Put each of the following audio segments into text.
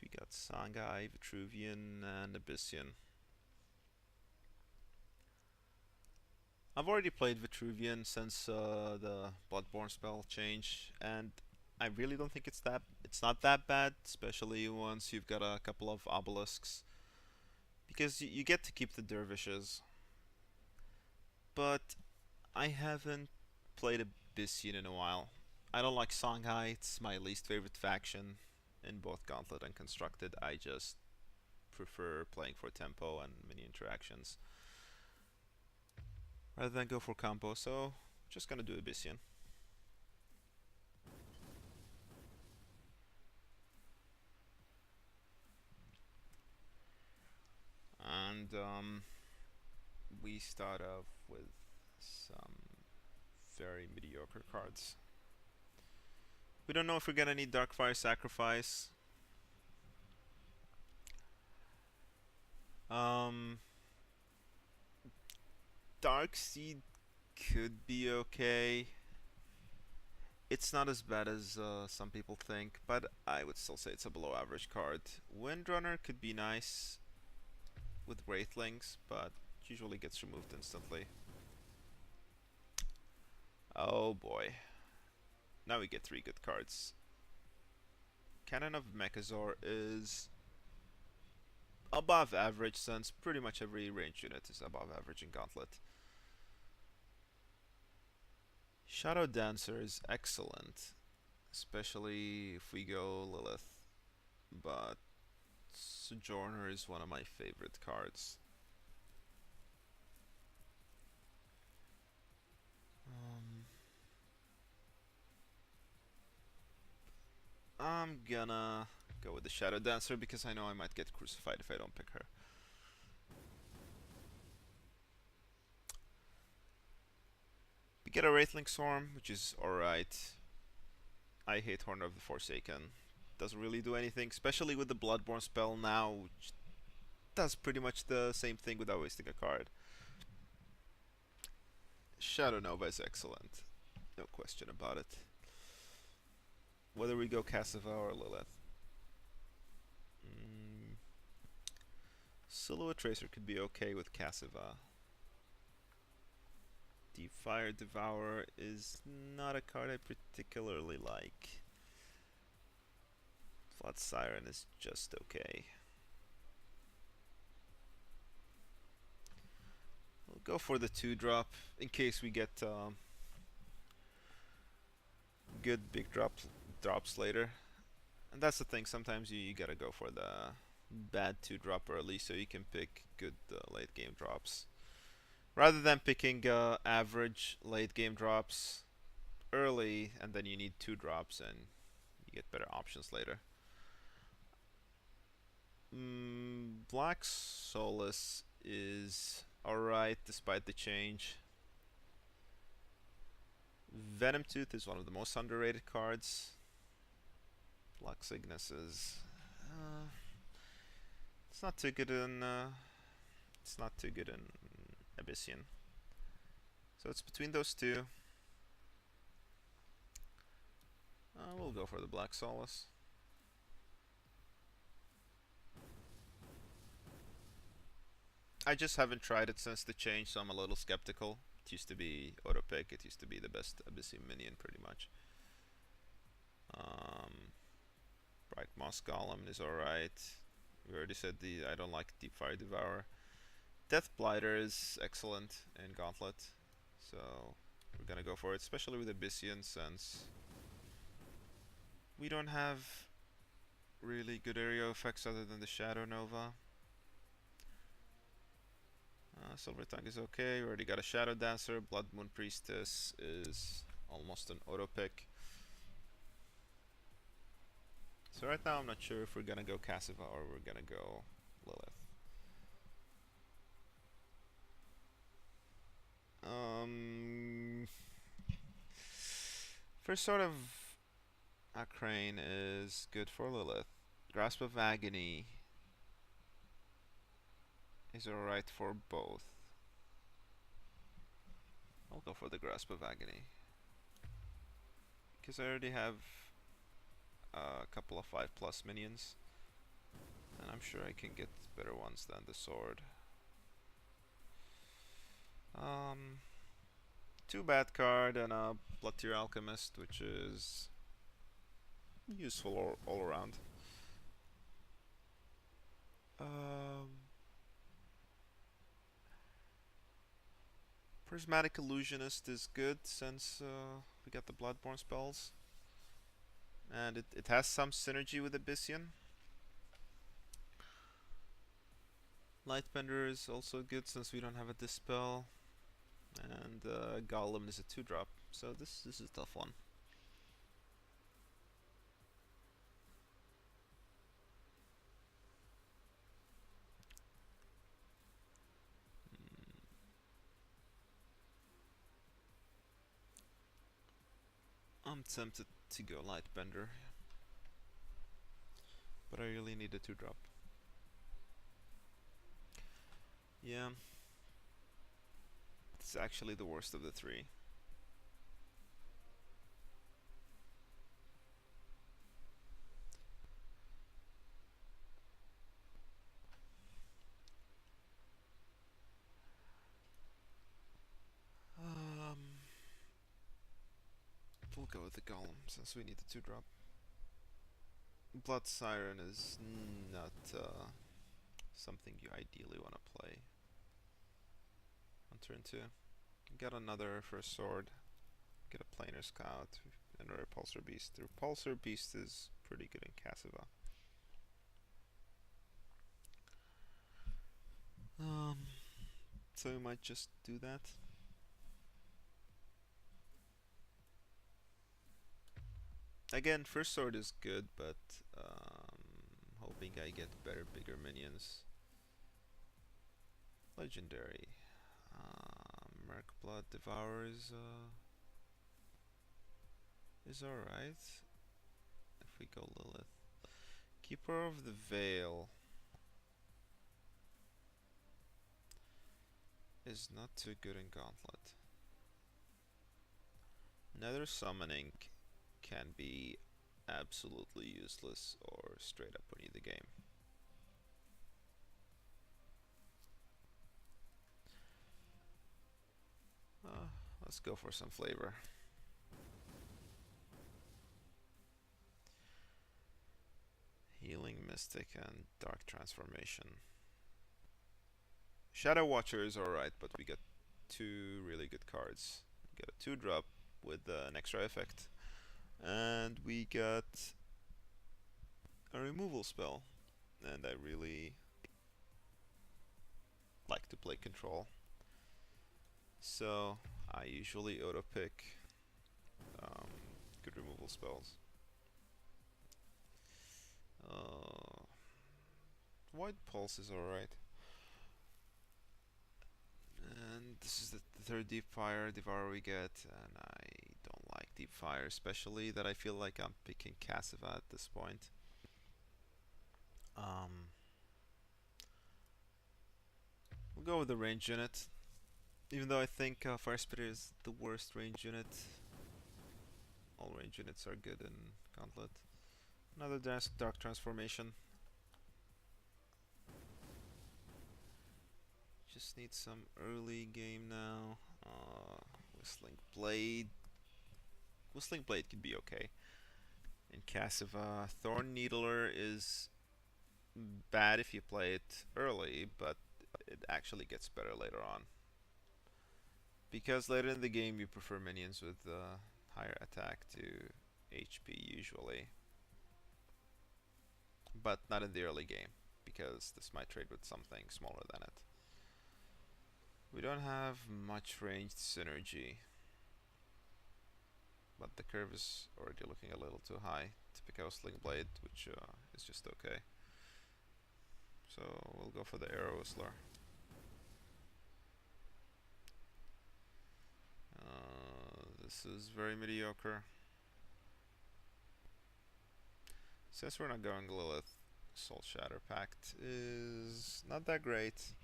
We got Sangai, Vitruvian, and Abyssian. I've already played Vitruvian since the Bloodborne spell change, and I really don't think it's not that bad, especially once you've got a couple of obelisks, because you get to keep the dervishes. But I haven't played Abyssian in a while. I don't like Songhai, it's my least favorite faction in both Gauntlet and Constructed. I just prefer playing for tempo and mini interactions rather than go for combo, so just gonna do Abyssian. And we start off with some very mediocre cards. We don't know if we're gonna need Darkfire Sacrifice. Um, Darkseed could be okay. It's not as bad as some people think, but I would still say it's a below average card. Windrunner could be nice with Wraithlings, but usually gets removed instantly. Oh boy. Now we get 3 good cards. Cannon of Mechazor is above average, since pretty much every ranged unit is above average in Gauntlet. Shadow Dancer is excellent, especially if we go Lilith, but Sojourner is one of my favorite cards. I'm gonna go with the Shadow Dancer because I know I might get crucified if I don't pick her. We get a Wraithling Swarm, which is alright. I hate Horn of the Forsaken. Doesn't really do anything, especially with the Bloodborne spell now, which does pretty much the same thing without wasting a card. Shadow Nova is excellent. No question about it. Whether we go Cassava or Lilith. Silhouette Tracer could be okay with Cassava. Deep Fire Devourer is not a card I particularly like. Flood Siren is just okay. We'll go for the 2-drop in case we get good big drops later. And that's the thing, sometimes you gotta go for the bad 2-drop early so you can pick good late game drops. Rather than picking average late game drops early and then you need 2 drops and you get better options later. Black Solace is alright despite the change. Venom Tooth is one of the most underrated cards. Black Cygnus is it's not too good in Abyssian. So it's between those two. We'll go for the Black Solace. I just haven't tried it since the change, so I'm a little skeptical. It used to be auto pick. It used to be the best Abyssian minion, pretty much. Bright Moss Golem is alright. We already said I don't like Deep Fire Devourer. Death Blighter is excellent in Gauntlet, so we're gonna go for it, especially with Abyssian, since we don't have really good area effects other than the Shadow Nova. Silver Tongue is okay. We already got a Shadow Dancer. Blood Moon Priestess is almost an auto pick. So right now I'm not sure if we're gonna go Cassava or we're gonna go Lilith. First sort of Acrane is good for Lilith. Grasp of Agony is alright for both. I'll go for the Grasp of Agony because I already have a couple of 5+ minions. And I'm sure I can get better ones than the sword. Two bad card and a Blood Tier Alchemist, which is useful all around. Prismatic Illusionist is good since we got the Bloodborne spells. And it has some synergy with Abyssian. Lightbender is also good since we don't have a Dispel. And Golem is a 2-drop, so this is a tough one. I'm tempted to go Lightbender, but I really need a 2-drop. Yeah, it's actually the worst of the three. We'll go with the Golem since we need the 2-drop. Blood Siren is not something you ideally want to play on turn 2. Get another first sword, get a Planar Scout, and a Repulsor Beast. The Repulsor Beast is pretty good in Cassiva. So we might just do that. Again, first sword is good, but hoping I get better, bigger minions. Legendary. Merc Blood Devourer is alright. If we go Lilith. Keeper of the Veil is not too good in Gauntlet. Nether Summoning can be absolutely useless or straight up win you the game. Let's go for some flavor. Healing Mystic and Dark Transformation. Shadow Watcher is alright, but we get two really good cards. We get a 2-drop with an extra effect. And we got a removal spell. And I really like to play control. So I usually auto pick good removal spells. White Pulse is alright. And this is the third Deep Fire Devourer we get, and I don't like Deep Fire, especially that I feel like I'm picking Cassiva at this point. We'll go with the range unit, even though I think Fire Spirit is the worst range unit. All range units are good in Gauntlet. Another Dark Transformation. Just need some early game now. Whistling Blade. Whistling Blade could be okay. In Cassiva, Thorn Needler is bad if you play it early, but it actually gets better later on. Because later in the game you prefer minions with higher attack to HP usually. But not in the early game, because this might trade with something smaller than it. We don't have much ranged synergy, but the curve is already looking a little too high to pick out Sling Blade, which is just okay. So we'll go for the Arrow Whistler. This is very mediocre. Since we're not going Lilith, Soul Shatter Pact is not that great.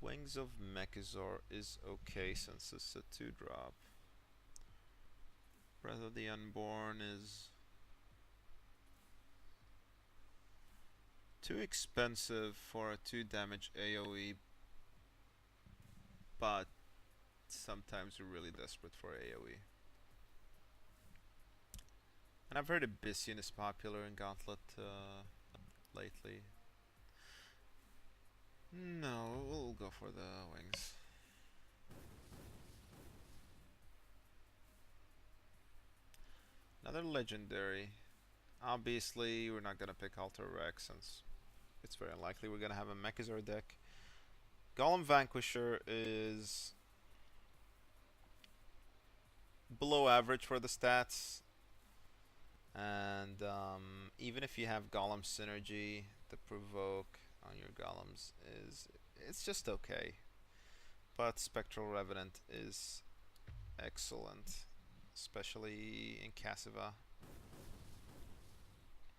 Wings of Mechazor is okay since it's a 2-drop. Breath of the Unborn is Too expensive for a 2 damage AoE, but sometimes we're really desperate for AoE. And I've heard Abyssian is popular in Gauntlet lately. No, we'll go for the wings. Another legendary. Obviously, we're not gonna pick Alter Rex since it's very unlikely we're gonna have a Mechazor deck. Golem Vanquisher is below average for the stats, and even if you have Golem Synergy, the provoke on your golems it's just okay. But Spectral Revenant is excellent, especially in Cassiva.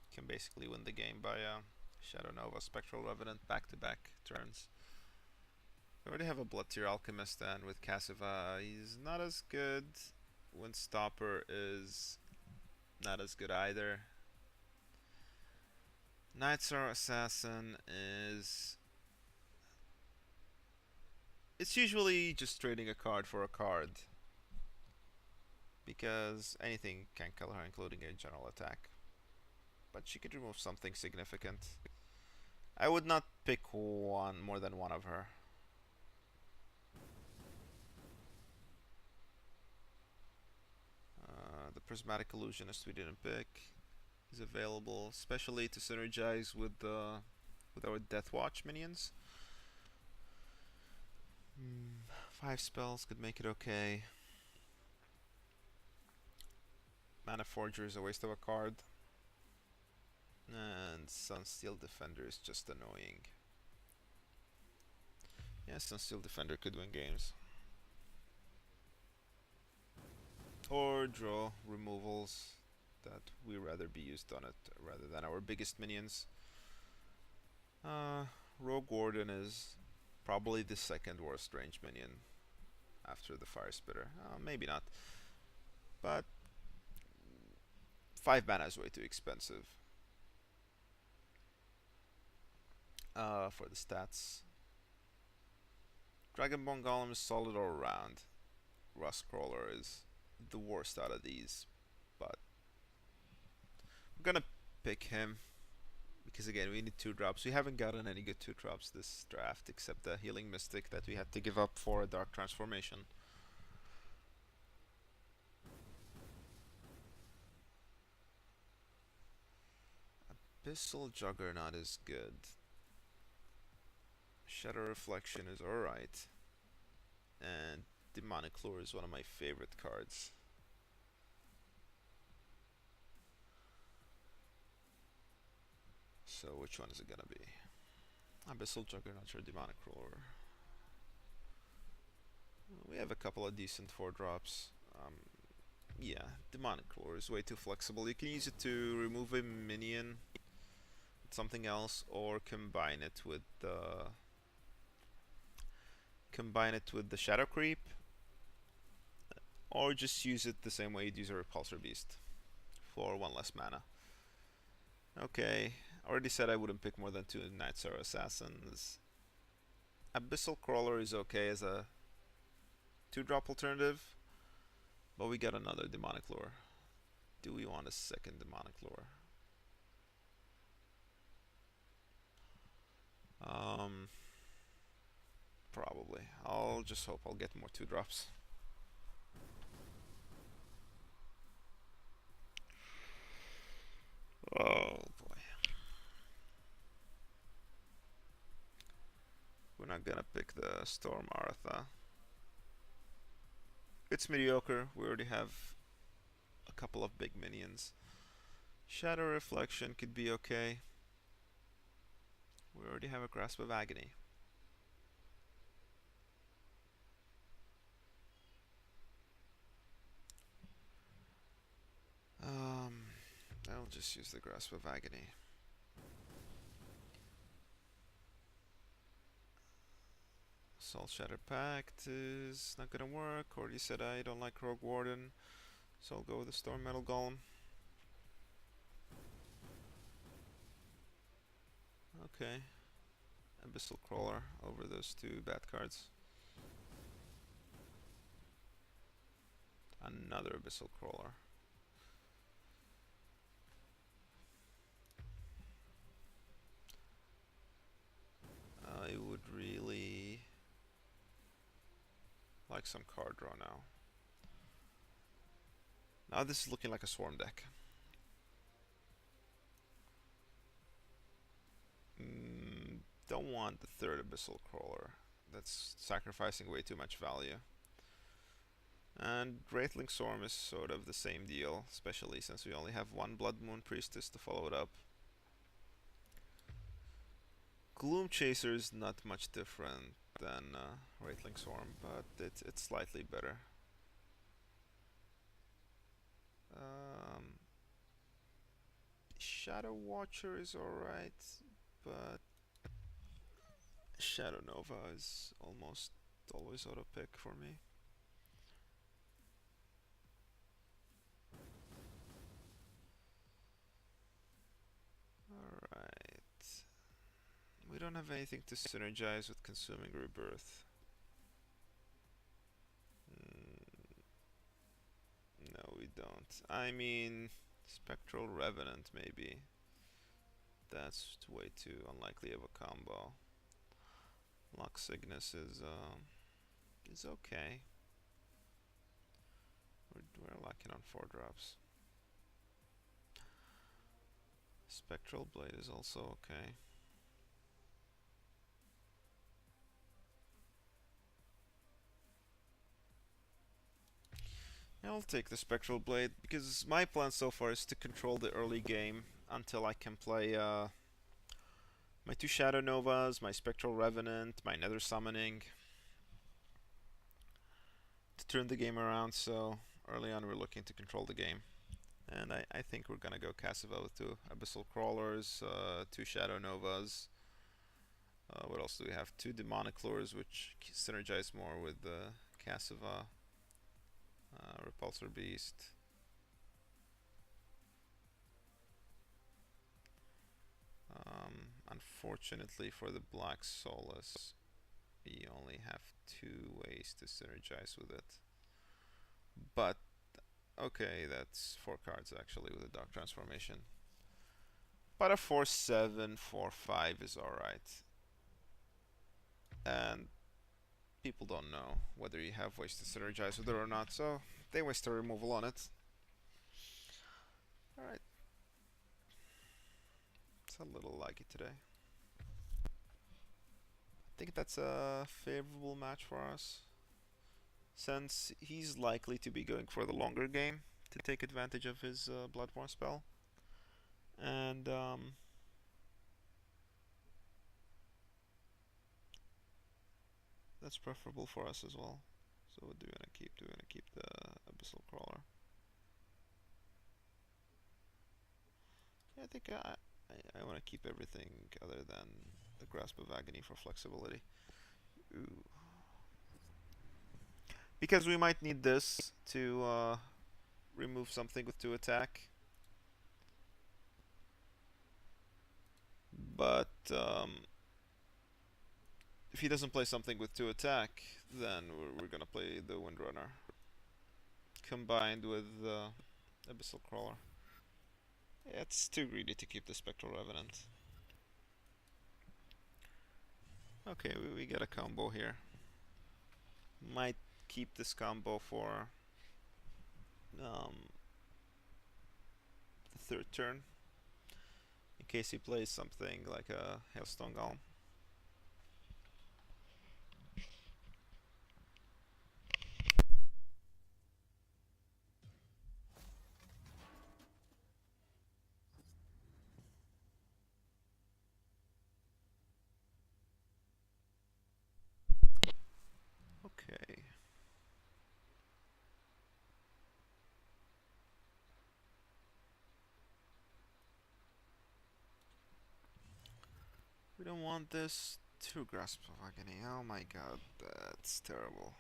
You can basically win the game by Shadow Nova, Spectral Revenant back-to-back turns. We already have a Blood Tier Alchemist, and with Cassiva he's not as good. Windstopper is not as good either. Nightstar Assassin is... it's usually just trading a card for a card, because anything can kill her, including a general attack. But she could remove something significant. I would not pick more than one of her. The Prismatic Illusionist we didn't pick is available, especially to synergize with our Death Watch minions. 5 spells could make it okay. Mana Forger is a waste of a card. And Sunsteel Defender is just annoying. Yeah, Sunsteel Defender could win games. Or draw removals that we rather be used on it rather than our biggest minions. Rogue Warden is probably the second worst range minion after the Fire Spitter. Maybe not. But 5 mana is way too expensive for the stats. Dragonbone Golem is solid all around. Rustcrawler is the worst out of these, but I'm gonna pick him because again we need 2-drops. We haven't gotten any good 2-drops this draft except the Healing Mystic that we had to give up for a Dark Transformation. Abyssal Juggernaut is good. Shadow Reflection is alright. And Demonic Lure is one of my favorite cards. So which one is it gonna be? Abyssal Juggernaut or Demonic Lure? We have a couple of decent 4-drops. Yeah, Demonic Lure is way too flexible. You can use it to remove a minion with something else, or combine it with the Shadow Creep, or just use it the same way you'd use a Repulsor Beast for 1 less mana. Okay, I already said I wouldn't pick more than 2 Nightstar Assassins. Abyssal Crawler is okay as a 2-drop alternative, but we got another Demonic Lure. Do we want a second Demonic Lure? Probably. I'll just hope I'll get more 2-drops. Oh boy. We're not gonna pick the Storm Artha. It's mediocre. We already have a couple of big minions. Shadow Reflection could be okay. We already have a Grasp of Agony. I'll just use the Grasp of Agony. Soul Shatter Pact is not gonna work. Already said I don't like Rogue Warden, so I'll go with the Storm Metal Golem. Okay. Abyssal Crawler over those two bad cards. Another Abyssal Crawler. I would really like some card draw now. Now this is looking like a swarm deck. Don't want the third Abyssal Crawler. That's sacrificing way too much value. And Wraithling Storm is sort of the same deal, especially since we only have one Blood Moon Priestess to follow it up. Gloom Chaser is not much different than Wraithling Storm, but it's slightly better. Shadow Watcher is alright, but Shadow Nova is almost always auto pick for me. Alright. We don't have anything to synergize with Consuming Rebirth. No, we don't. I mean, Spectral Revenant maybe. That's way too unlikely of a combo. Lux Ignis is okay. We're lacking on 4 drops. Spectral Blade is also okay. I'll take the Spectral Blade because my plan so far is to control the early game until I can play my 2 Shadow Novas, my Spectral Revenant, my Nether Summoning to turn the game around. So early on we're looking to control the game. And I think we're gonna go Cassiva with 2 Abyssal Crawlers, 2 Shadow Novas. What else do we have? 2 Demonic Lures, which synergize more with the Cassiva. Repulsor Beast. Unfortunately for the Black Solace, we only have 2 ways to synergize with it. But, okay, that's 4 cards actually with a Dark Transformation. But a 4/7, 4/5 is alright. And people don't know whether you have ways to synergize with it or not, so they waste a removal on it. Alright. It's a little laggy today. I think that's a favorable match for us, since he's likely to be going for the longer game to take advantage of his Bloodborne spell. And that's preferable for us as well. So what do we want to keep? Do we want to keep the Abyssal Crawler? Yeah, I think I want to keep everything other than the Grasp of Agony for flexibility. Ooh. Because we might need this to remove something with 2 attack. But if he doesn't play something with 2 attack, then we're gonna play the Windrunner combined with Abyssal Crawler. Yeah, it's too greedy to keep the Spectral Revenant. Okay, we get a combo here. Might keep this combo for the 3rd turn, in case he plays something like a Hailstone Golem. Okay. We don't want this. 2 Grasp of Agony. Oh my god, that's terrible.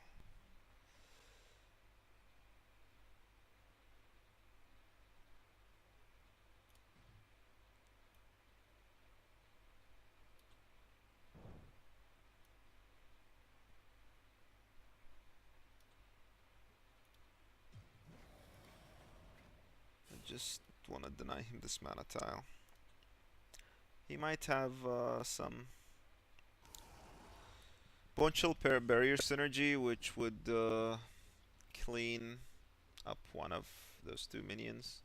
just want to deny him this mana tile. He might have some Bone Chill Barrier synergy, which would clean up one of those two minions.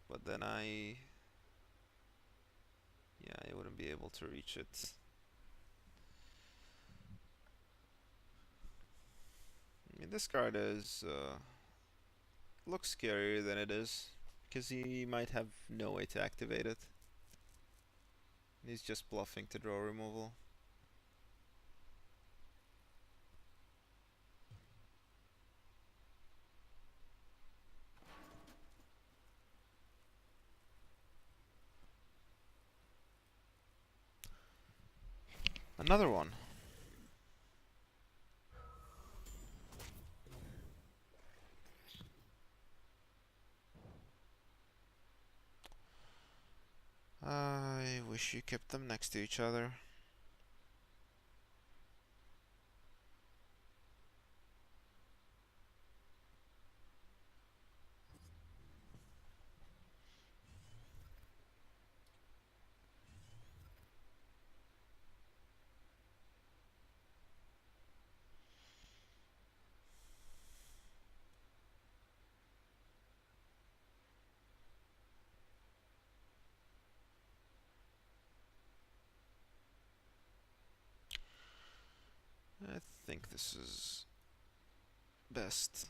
But then I wouldn't be able to reach it. I mean, this card is looks scarier than it is, because he might have no way to activate it. He's just bluffing to draw removal. Another one. I wish you kept them next to each other. I think this is best.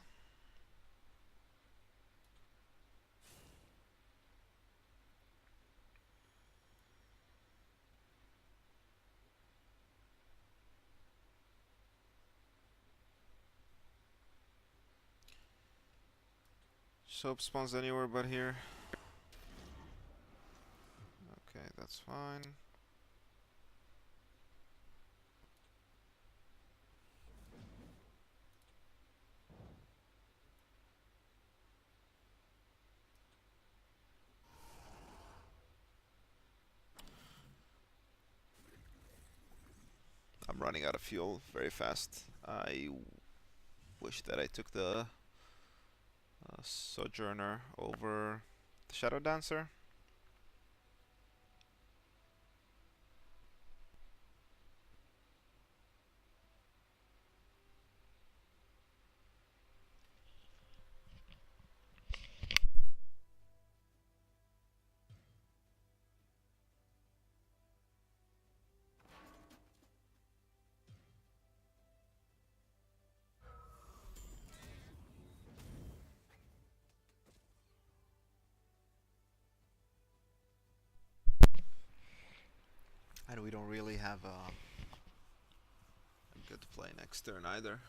Soap spawns anywhere but here. Okay, that's fine. I'm running out of fuel very fast. I wish that I took the Sojourner over the Shadow Dancer. And we don't really have a good play next turn either,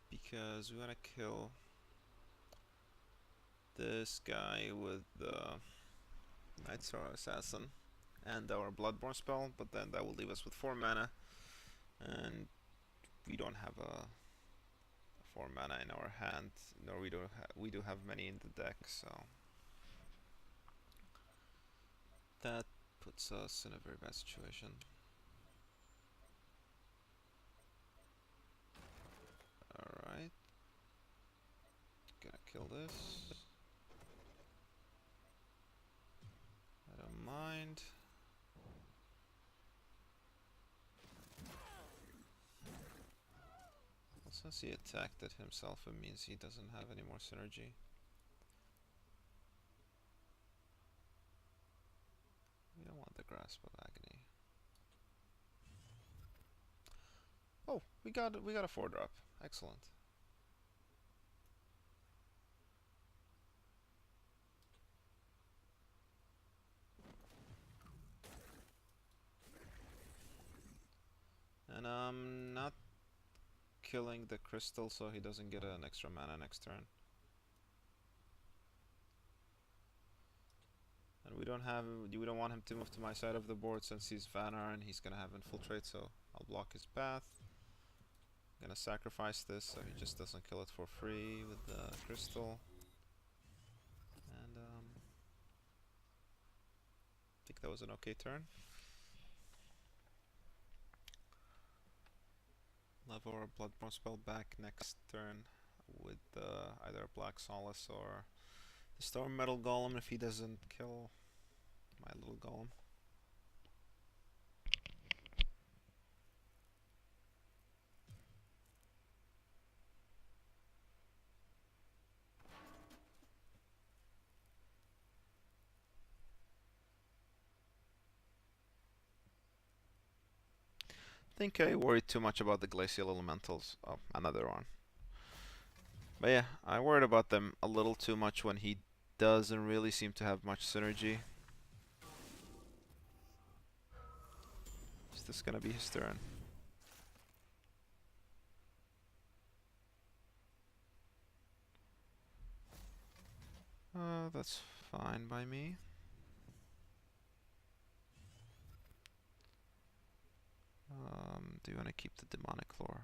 because we want to kill this guy with the Night Star Assassin and our Bloodborne spell, but then that will leave us with 4 mana, and we don't have a 4 mana in our hand, nor we do have many in the deck, so that puts us in a very bad situation. Alright. Gonna kill this. I don't mind. Well, since he attacked it himself, it means he doesn't have any more synergy. We don't want the Grasp of Agony. Oh, we got a 4-drop. Excellent. And I'm not killing the crystal so he doesn't get an extra mana next turn. And we don't want him to move to my side of the board since he's Vanar and he's gonna have Infiltrate, so I'll block his path. I'm gonna sacrifice this so he just doesn't kill it for free with the crystal. And I think that was an okay turn. level or Bloodborne spell back next turn with either a Black Solace or the Storm Metal Golem if he doesn't kill my little golem. I think I worried too much about the Glacial Elementals. Oh, another one. But yeah, I worried about them a little too much when he doesn't really seem to have much synergy. Is this gonna be his turn? That's fine by me. Do you want to keep the Demonic Lore?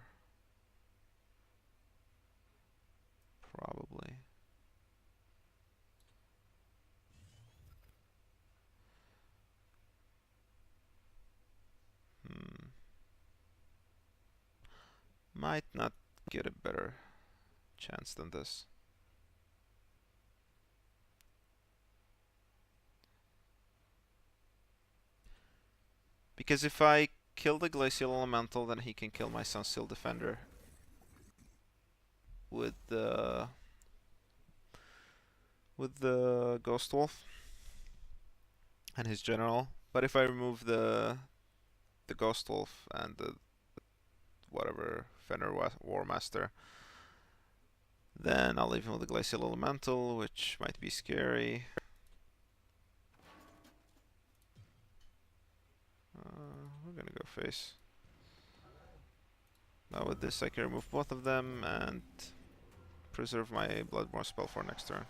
Probably. Might not get a better chance than this. Because if I kill the Glacial Elemental, then he can kill my Sunsteel Defender with the Ghost Wolf and his general. But if I remove the Ghost Wolf and the whatever Fenrir War Master, then I'll leave him with the Glacial Elemental, which might be scary. We're gonna go face. Now with this I can remove both of them and preserve my Bloodborne spell for next turn.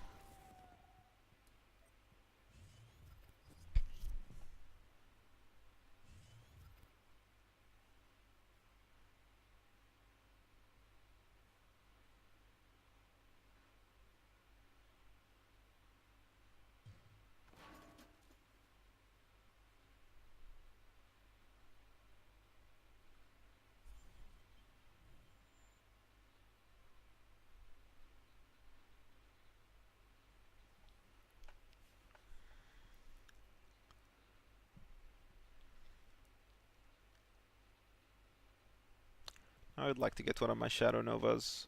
I would like to get one of my Shadow Novas.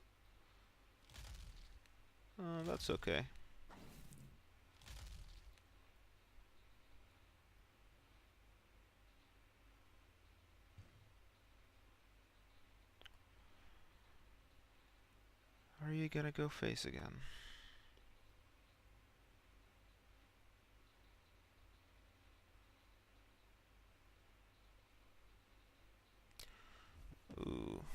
That's okay. Are you gonna go face again? Ooh.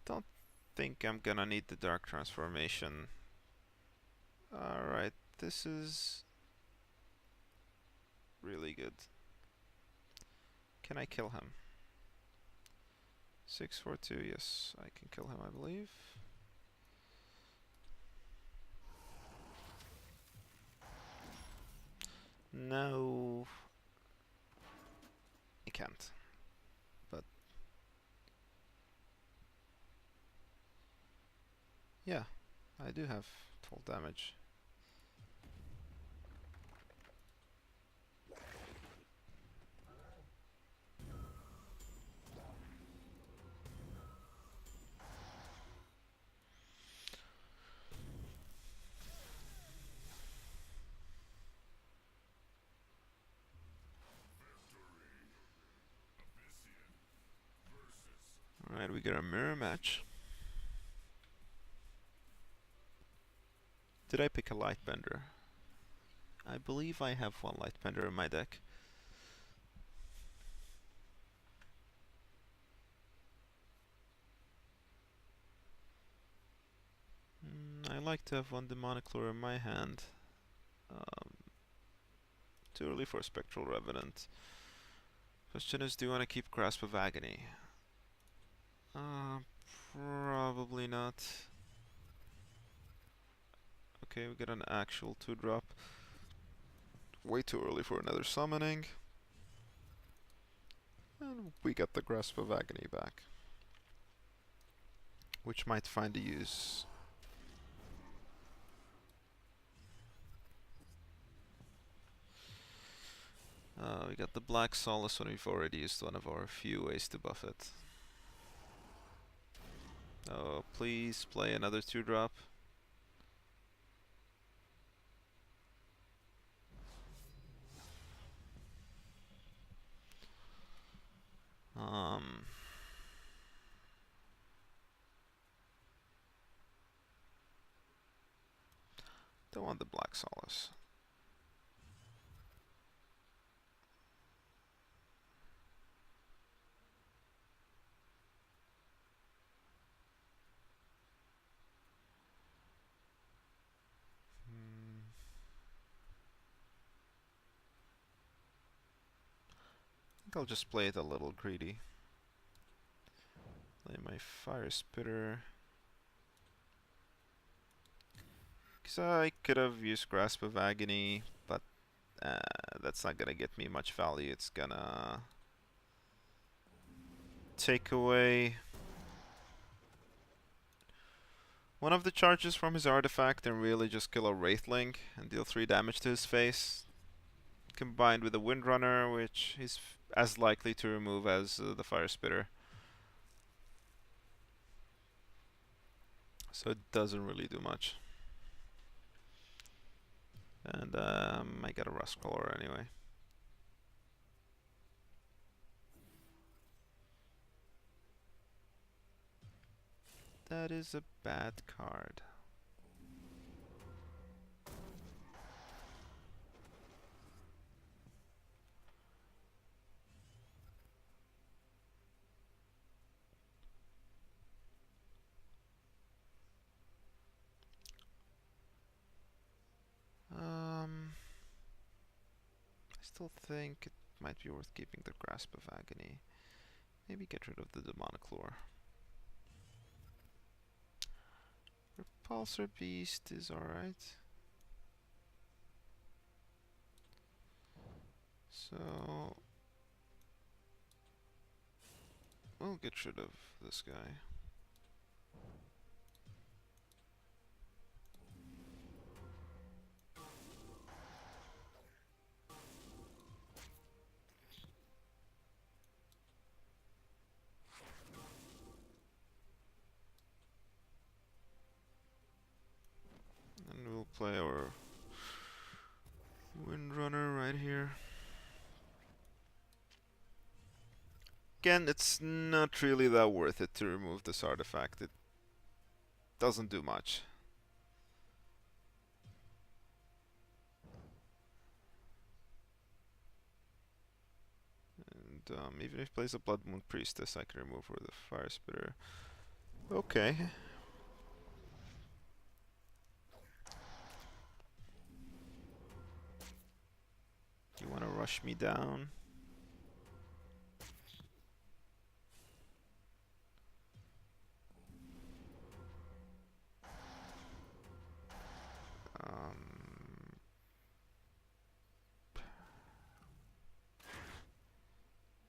Don't think I'm gonna need the Dark Transformation. Alright, this is really good. Can I kill him? 642, yes, I can kill him, I believe. No, I can't. But yeah, I do have 12 damage. Alright, we got a mirror match. Did I pick a Lightbender? I believe I have one Lightbender in my deck. I like to have one Demonic Lure in my hand. Too early for a Spectral Revenant. Question is, do you want to keep Grasp of Agony? Probably not. Okay, we get an actual 2-drop. Way too early for another summoning. And we get the Grasp of Agony back, which might find a use. We got the Black Solace when we've already used one of our few ways to buff it. Oh, please play another 2-drop. Don't want the Black Solace. I think I'll just play it a little greedy. Play my Fire Spitter. Because I could have used Grasp of Agony, but that's not gonna get me much value. It's gonna take away one of the charges from his artifact and really just kill a Wraithling and deal 3 damage to his face. Combined with the Windrunner, which he's as likely to remove as the Fire Spitter. So it doesn't really do much. And I got a Rustcaller anyway. That is a bad card. I still think it might be worth keeping the Grasp of Agony. Maybe get rid of the Demonic Lure. Repulsor Beast is alright. So we'll get rid of this guy. And we'll play our Windrunner right here. Again, it's not really that worth it to remove this artifact. It doesn't do much. And even if he plays a Blood Moon Priestess, I can remove her with a Fire Spitter. Okay. You want to rush me down?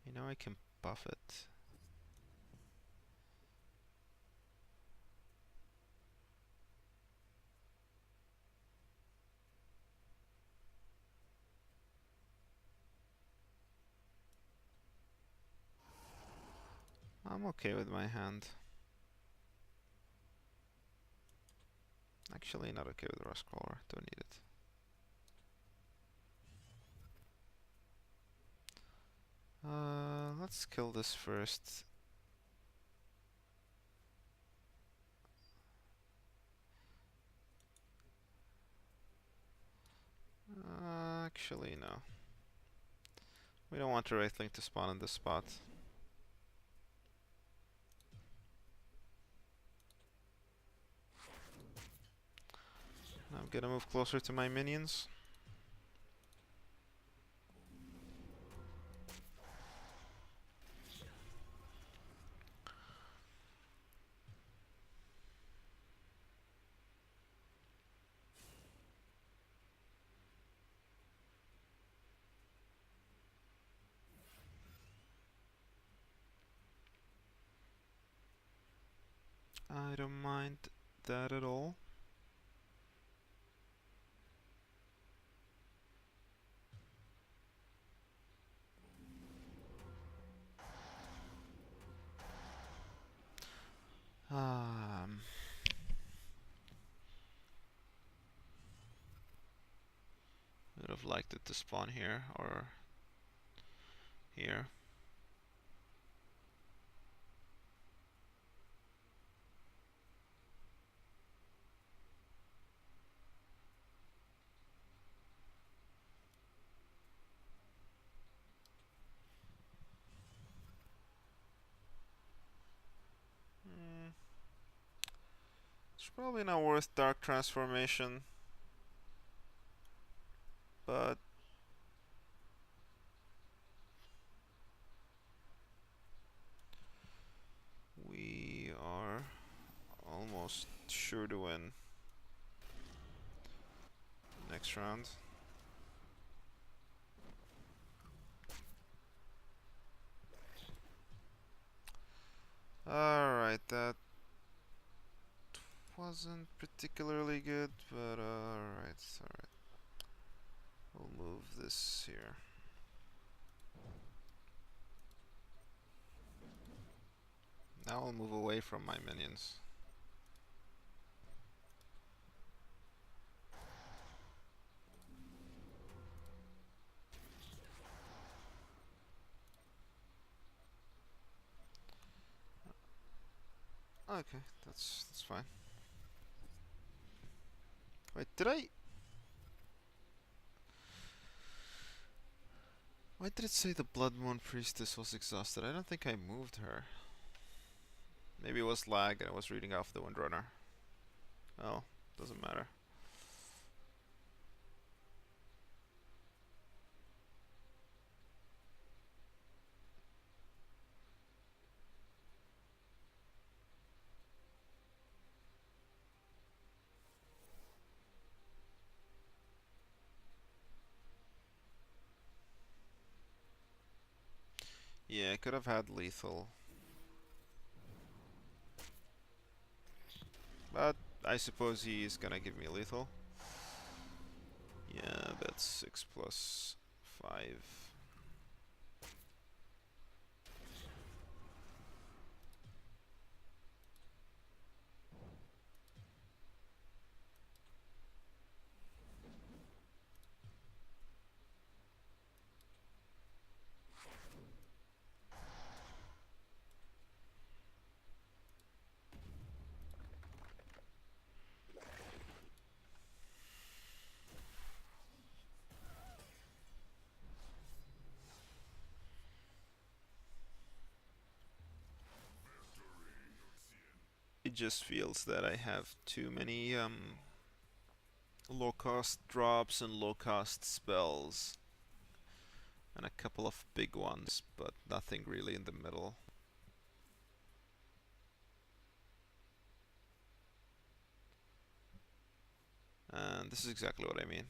You know, I can buff it. I'm okay with my hand. Actually, not okay with Rustcaller. Don't need it. Let's kill this first. Actually, no. We don't want a Wraithling to spawn in this spot. I'm gonna move closer to my minions. I don't mind that at all. Would have liked it to spawn here or here. It's probably not worth Dark Transformation, but we are almost sure to win next round. Alright, that wasn't particularly good, but alright. We'll move this here. Now I'll move away from my minions. Okay, that's fine. Wait, why did it say the Blood Moon Priestess was exhausted? I don't think I moved her. Maybe it was lag and I was reading off the Windrunner. Oh, doesn't matter. Yeah, I could have had lethal. But I suppose he's gonna give me lethal. Yeah, that's 6 plus 5. It just feels that I have too many low cost drops and low cost spells. And a couple of big ones, but nothing really in the middle. And this is exactly what I mean.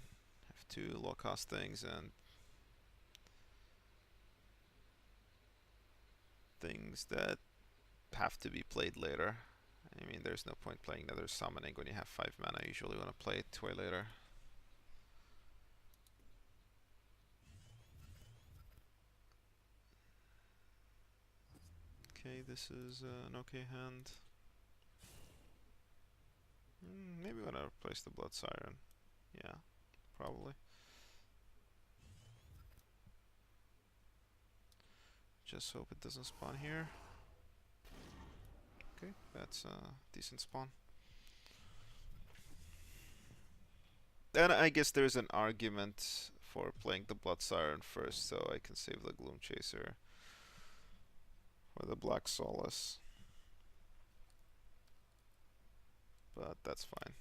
I have two low cost things and things that have to be played later. I mean, there's no point playing another summoning when you have 5 mana. I usually want to play it way later. Okay, this is an okay hand. Maybe when I replace the Blood Siren. Yeah, probably. Just hope it doesn't spawn here. Okay, that's a decent spawn. And I guess there's an argument for playing the Blood Siren first, so I can save the Gloom Chaser or the Black Solace. But that's fine.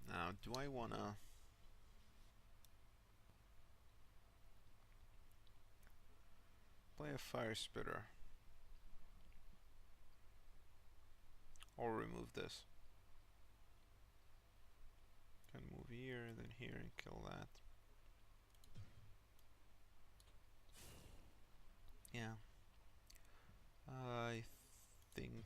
Now, do I wanna play a fire spitter. Or remove this. Can move here, then here, and kill that. Yeah. I think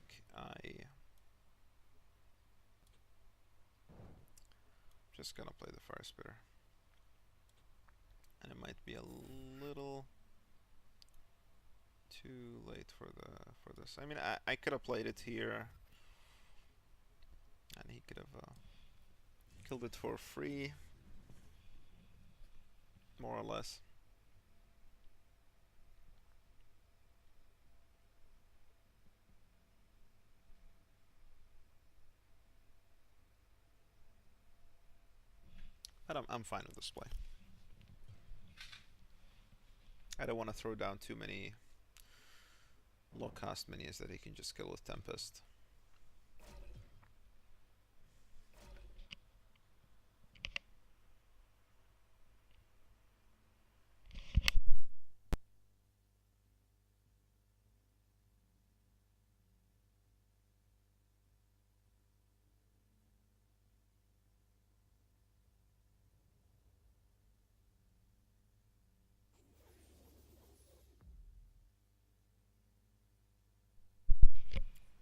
just gonna play the fire spitter. And it might be a little too late for this. I mean, I could have played it here, and he could have killed it for free, more or less. But I'm fine with this play. I don't want to throw down too many low-cost minions that he can just kill with Tempest.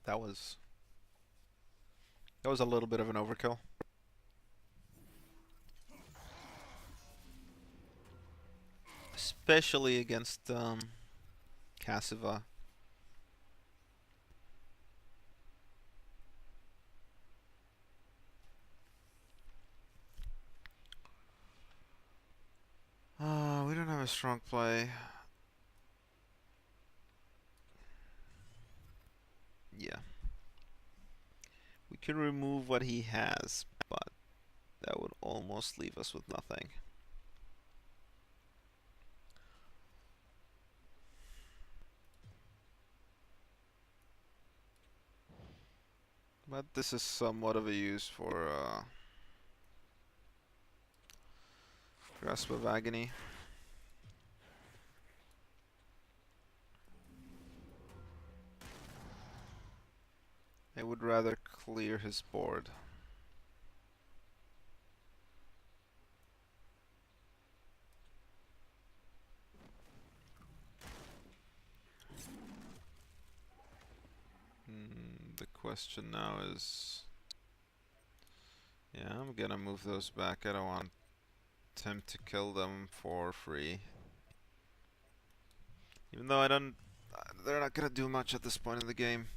That was a little bit of an overkill. Especially against Cassiva. We don't have a strong play. Yeah. We can remove what he has, but that would almost leave us with nothing. But this is somewhat of a use for Grasp of Agony. I would rather clear his board. The question now is... Yeah, I'm gonna move those back. I don't want him to kill them for free. Even though I don't... They're not gonna do much at this point in the game.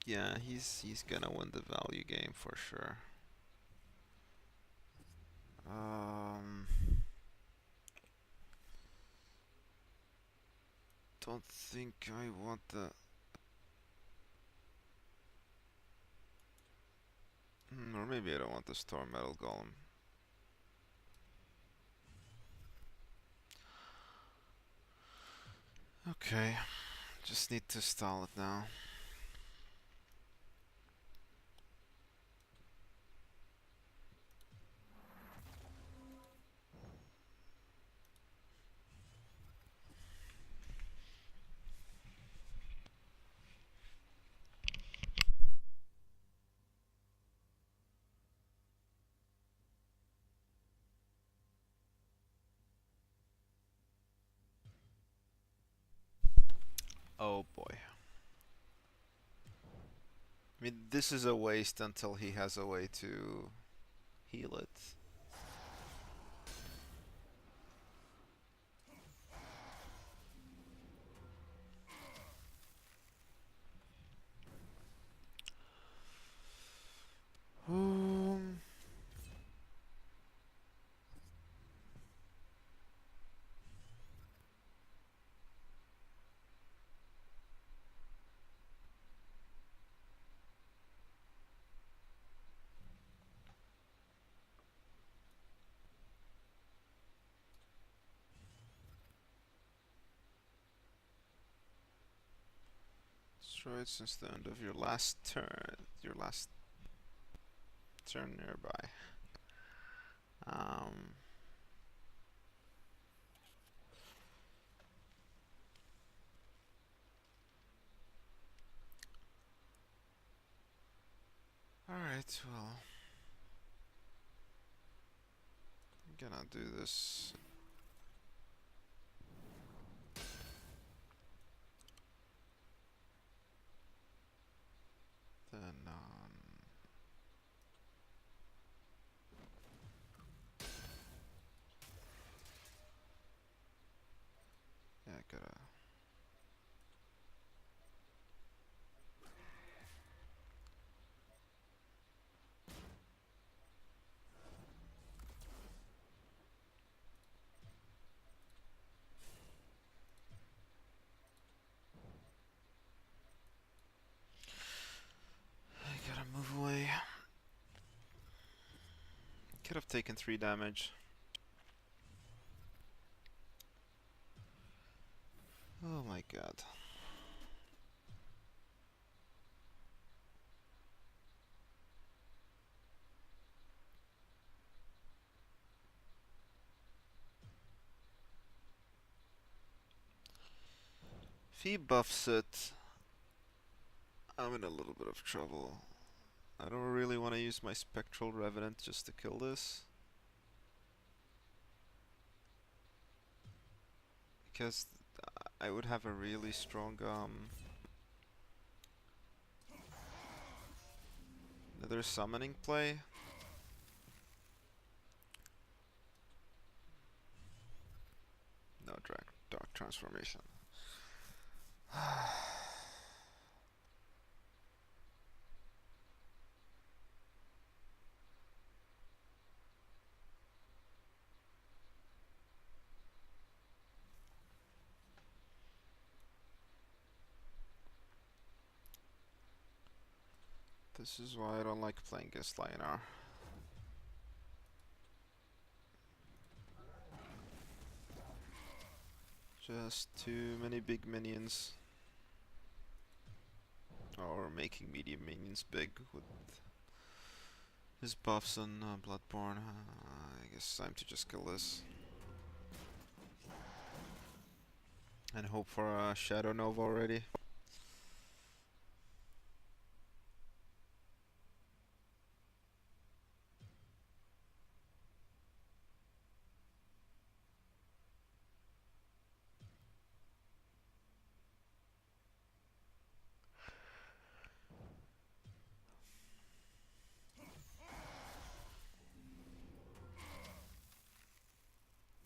Yeah, he's gonna win the value game for sure. Don't think I want the... Or maybe I don't want the Storm Metal Golem. Okay, just need to stall it now. Oh boy. I mean, this is a waste until he has a way to heal it. Destroyed since the end of your last turn. Your last turn nearby. Alright, well, I'm gonna do this. Then, yeah, I gotta. I gotta move away. Could have taken 3 damage. Oh my god. If he buffs it, I'm in a little bit of trouble. I don't really want to use my Spectral Revenant just to kill this. Because I would have a really strong another summoning play. No dark transformation. This is why I don't like playing against Lionar. Just too many big minions. Or making medium minions big with his buffs on Bloodborne. I guess time to just kill this. And hope for a Shadow Nova already.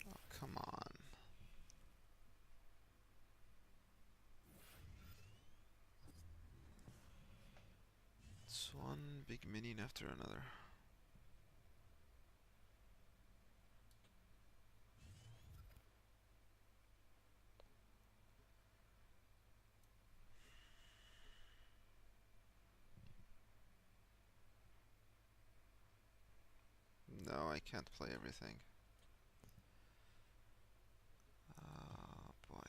Oh, come on. It's one big minion after another. No, I can't play everything. Oh boy.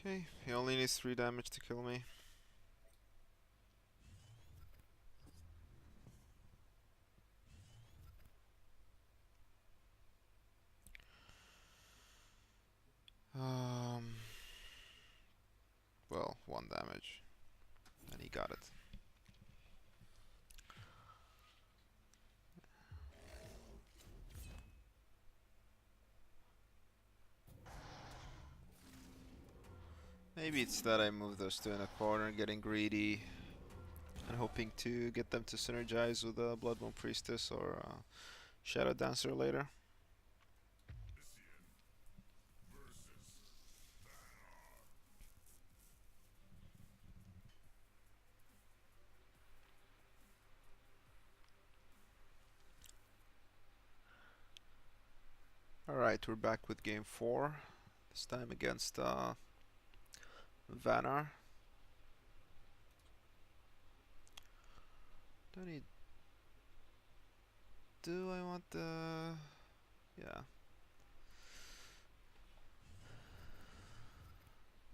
Okay, he only needs 3 damage to kill me. Well, 1 damage. And he got it. Maybe it's that I move those two in a corner, getting greedy. and hoping to get them to synergize with a Blood Moon Priestess or Shadow Dancer later. Alright, we're back with game 4. This time against Vanar. Don't need... Do I want the... Yeah.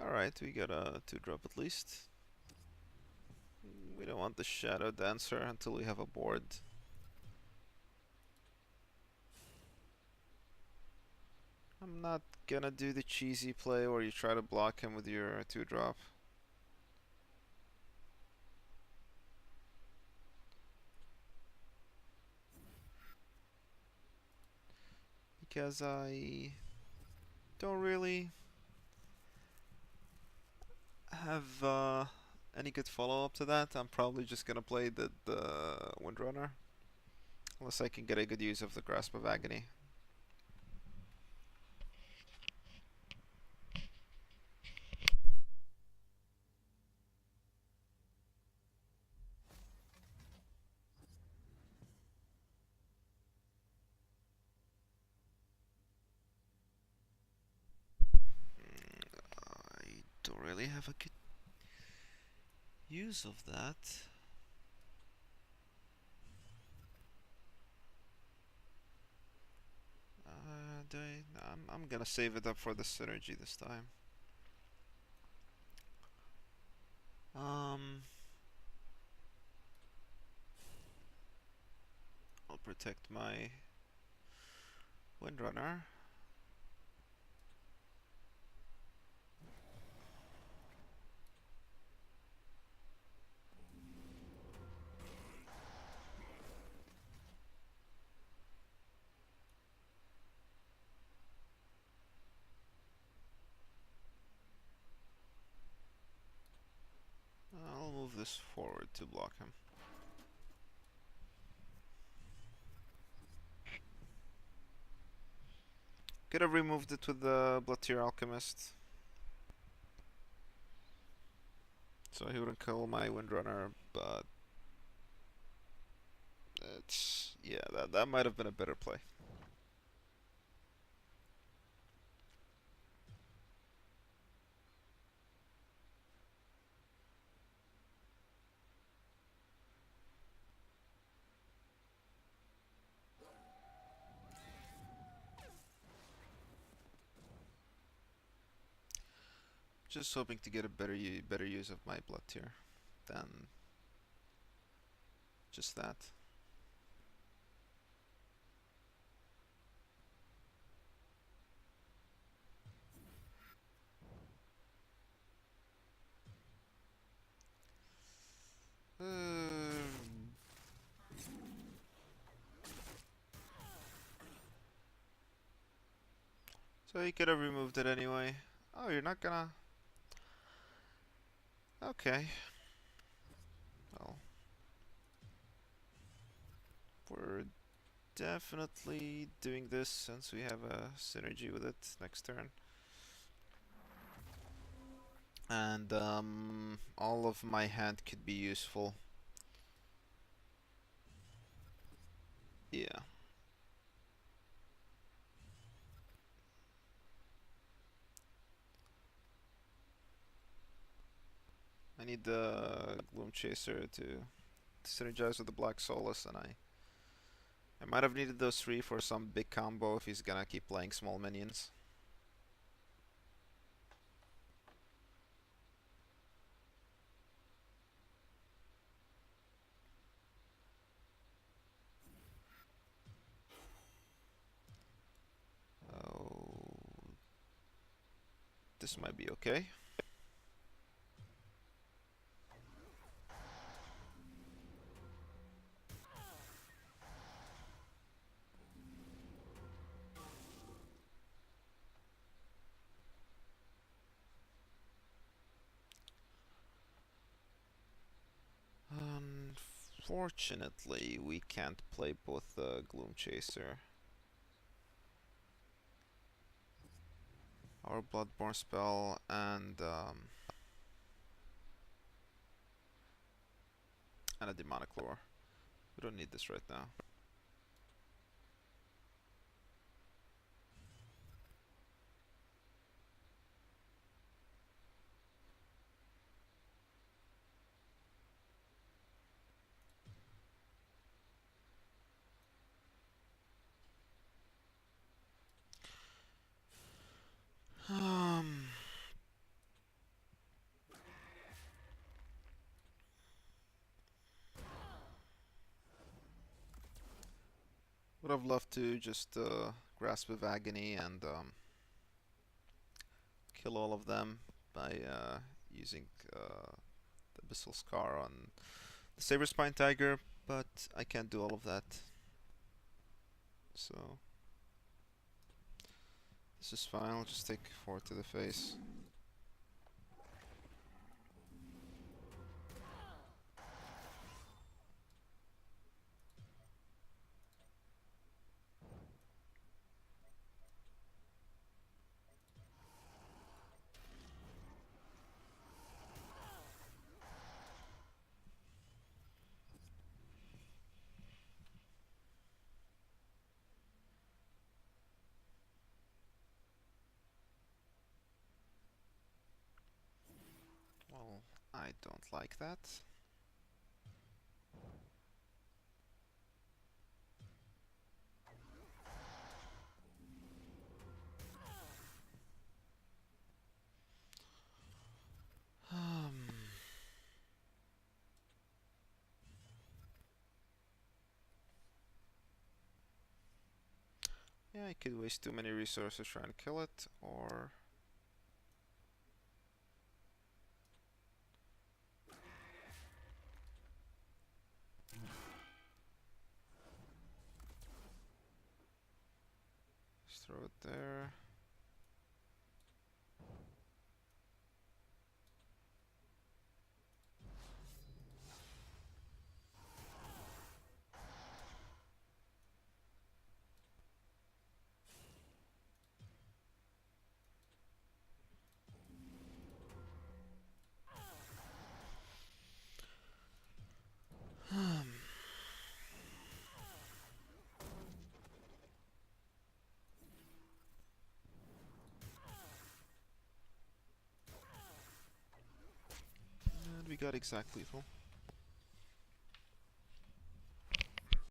Alright, we got a 2-drop at least. We don't want the Shadow Dancer until we have a board. I'm not gonna do the cheesy play where you try to block him with your 2-drop. Because I don't really have any good follow-up to that. I'm probably just gonna play the Windrunner. Unless I can get a good use of the Grasp of Agony. I don't really have a good use of that. I'm gonna save it up for the synergy this time. I'll protect my Windrunner. I'll move this forward to block him. Could have removed it with the Bloodtear Alchemist. So he wouldn't kill my Windrunner, but it's... yeah, that might have been a better play. Just hoping to get a better use of my Bloodtear than just that. So he could have removed it anyway. Oh, you're not gonna... Okay. Well, we're definitely doing this since we have a synergy with it next turn. And all of my hand could be useful. Yeah. I need the Gloom Chaser to synergize with the Black Solace, and I might have needed those 3 for some big combo if he's gonna keep playing small minions. Oh, this might be okay. Unfortunately, we can't play both the Gloom Chaser. Our Bloodborne spell and a Demonic Lore. We don't need this right now. Would have loved to just Grasp of Agony and kill all of them by using the Abyssal Scar on the Saber Spine Tiger, but I can't do all of that. So this is fine, I'll just take 4 to the face. Well, I don't like that. Yeah, I could waste too many resources trying to kill it, or just throw it there. And we got exact lethal.